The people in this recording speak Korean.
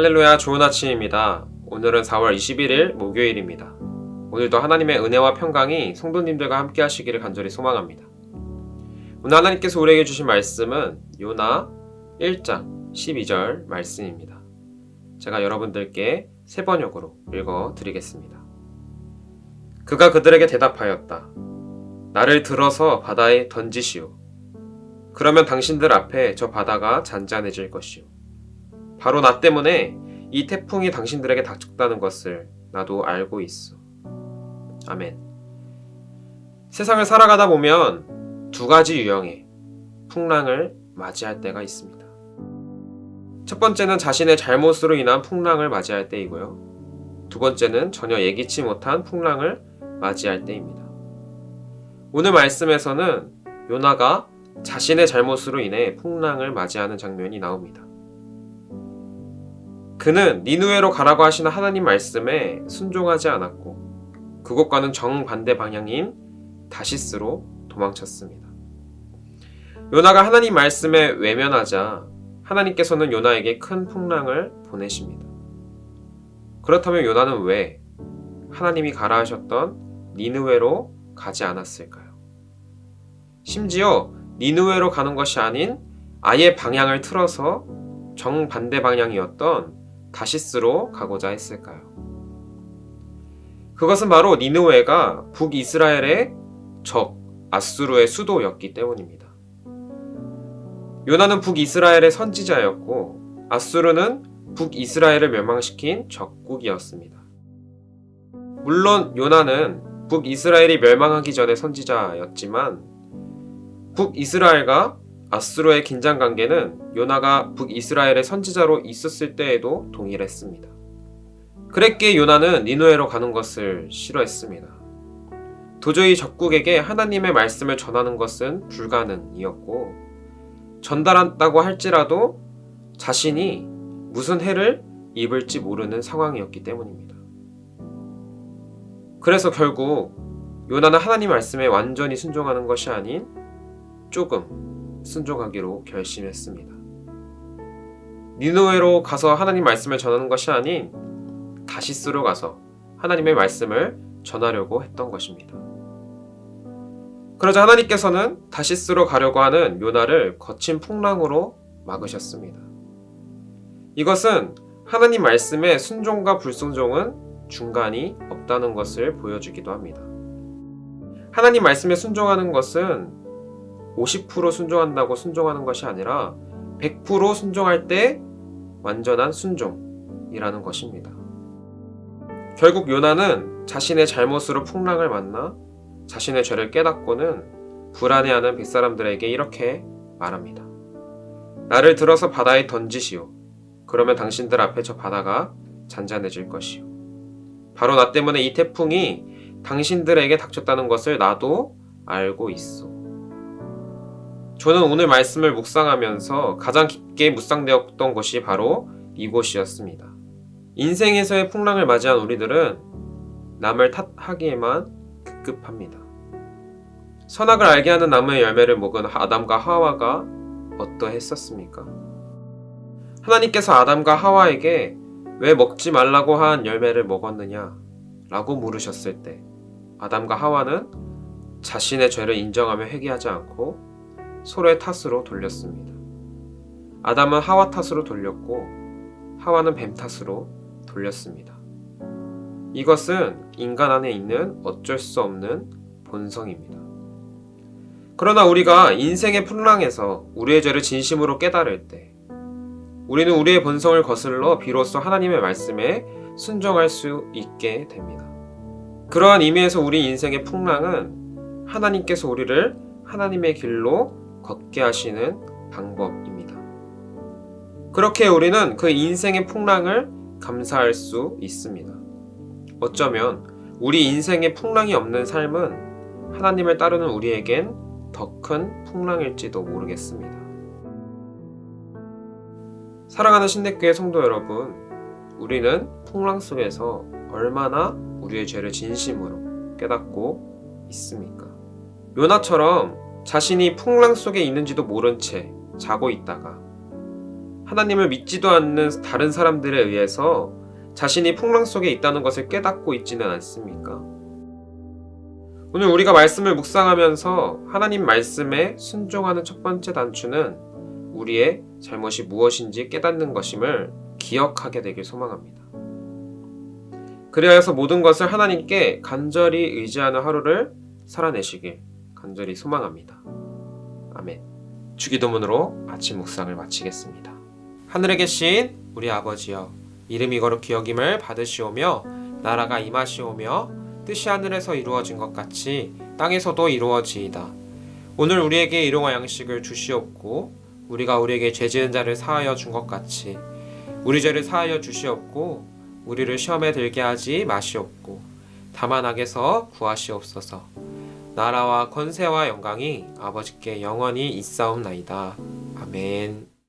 할렐루야, 좋은 아침입니다. 오늘은 4월 21일 목요일입니다. 오늘도 하나님의 은혜와 평강이 성도님들과 함께 하시기를 간절히 소망합니다. 오늘 하나님께서 우리에게 주신 말씀은 요나 1장 12절 말씀입니다. 제가 여러분들께 세 번역으로 읽어 드리겠습니다. 그가 그들에게 대답하였다. 나를 들어서 바다에 던지시오. 그러면 당신들 앞에 저 바다가 잔잔해질 것이오. 바로 나 때문에 이 태풍이 당신들에게 닥쳤다는 것을 나도 알고 있어. 아멘. 세상을 살아가다 보면 두 가지 유형의 풍랑을 맞이할 때가 있습니다. 첫 번째는 자신의 잘못으로 인한 풍랑을 맞이할 때이고요. 두 번째는 전혀 예기치 못한 풍랑을 맞이할 때입니다. 오늘 말씀에서는 요나가 자신의 잘못으로 인해 풍랑을 맞이하는 장면이 나옵니다. 그는 니느웨로 가라고 하시는 하나님 말씀에 순종하지 않았고 그곳과는 정반대 방향인 다시스로 도망쳤습니다. 요나가 하나님 말씀에 외면하자 하나님께서는 요나에게 큰 풍랑을 보내십니다. 그렇다면 요나는 왜 하나님이 가라 하셨던 니느웨로 가지 않았을까요? 심지어 니느웨로 가는 것이 아닌 아예 방향을 틀어서 정반대 방향이었던 다시스로 가고자 했을까요? 그것은 바로 니느웨가 북이스라엘의 적 아수르의 수도였기 때문입니다. 요나는 북이스라엘의 선지자였고 아수르는 북이스라엘을 멸망시킨 적국이었습니다. 물론 요나는 북이스라엘이 멸망하기 전의 선지자였지만 북이스라엘과 아수르의 긴장관계는 요나가 북이스라엘의 선지자로 있었을 때에도 동일했습니다. 그랬기에 요나는 니느웨로 가는 것을 싫어했습니다. 도저히 적국에게 하나님의 말씀을 전하는 것은 불가능이었고 전달한다고 할지라도 자신이 무슨 해를 입을지 모르는 상황이었기 때문입니다. 그래서 결국 요나는 하나님 말씀에 완전히 순종하는 것이 아닌 조금 순종하기로 결심했습니다. 니느웨로 가서 하나님 말씀을 전하는 것이 아닌 다시스로 가서 하나님의 말씀을 전하려고 했던 것입니다. 그러자 하나님께서는 다시스로 가려고 하는 요나를 거친 풍랑으로 막으셨습니다. 이것은 하나님 말씀의 순종과 불순종은 중간이 없다는 것을 보여주기도 합니다. 하나님 말씀에 순종하는 것은 50% 순종한다고 순종하는 것이 아니라 100% 순종할 때 완전한 순종이라는 것입니다. 결국 요나는 자신의 잘못으로 풍랑을 만나 자신의 죄를 깨닫고는 불안해하는 뱃사람들에게 이렇게 말합니다. 나를 들어서 바다에 던지시오. 그러면 당신들 앞에 저 바다가 잔잔해질 것이오. 바로 나 때문에 이 태풍이 당신들에게 닥쳤다는 것을 나도 알고 있어. 저는 오늘 말씀을 묵상하면서 가장 깊게 묵상되었던 곳이 바로 이곳이었습니다. 인생에서의 풍랑을 맞이한 우리들은 남을 탓하기에만 급급합니다. 선악을 알게 하는 나무의 열매를 먹은 아담과 하와가 어떠했었습니까? 하나님께서 아담과 하와에게 왜 먹지 말라고 한 열매를 먹었느냐? 라고 물으셨을 때 아담과 하와는 자신의 죄를 인정하며 회개하지 않고 서로의 탓으로 돌렸습니다. 아담은 하와 탓으로 돌렸고 하와는 뱀 탓으로 돌렸습니다. 이것은 인간 안에 있는 어쩔 수 없는 본성입니다. 그러나 우리가 인생의 풍랑에서 우리의 죄를 진심으로 깨달을 때 우리는 우리의 본성을 거슬러 비로소 하나님의 말씀에 순종할 수 있게 됩니다. 그러한 의미에서 우리 인생의 풍랑은 하나님께서 우리를 하나님의 길로 걷게 하시는 방법입니다. 그렇게 우리는 그 인생의 풍랑을 감사할 수 있습니다. 어쩌면 우리 인생의 풍랑이 없는 삶은 하나님을 따르는 우리에겐 더 큰 풍랑일지도 모르겠습니다. 사랑하는 신내교회 성도 여러분, 우리는 풍랑 속에서 얼마나 우리의 죄를 진심으로 깨닫고 있습니까? 요나처럼 자신이 풍랑 속에 있는지도 모른 채 자고 있다가 하나님을 믿지도 않는 다른 사람들에 의해서 자신이 풍랑 속에 있다는 것을 깨닫고 있지는 않습니까? 오늘 우리가 말씀을 묵상하면서 하나님 말씀에 순종하는 첫 번째 단추는 우리의 잘못이 무엇인지 깨닫는 것임을 기억하게 되길 소망합니다. 그리하여서 모든 것을 하나님께 간절히 의지하는 하루를 살아내시길 간절히 소망합니다. 아멘. 주기도문으로 아침 묵상을 마치겠습니다. 하늘에 계신 우리 아버지여, 이름이 거룩히 여김을 받으시오며 나라가 임하시오며 뜻이 하늘에서 이루어진 것 같이 땅에서도 이루어지이다. 오늘 우리에게 일용할 양식을 주시옵고 우리가 우리에게 죄 지은 자를 사하여 준 것 같이 우리 죄를 사하여 주시옵고 우리를 시험에 들게 하지 마시옵고 다만 악에서 구하시옵소서. 나라와 권세와 영광이 아버지께 영원히 있사옵나이다. 아멘.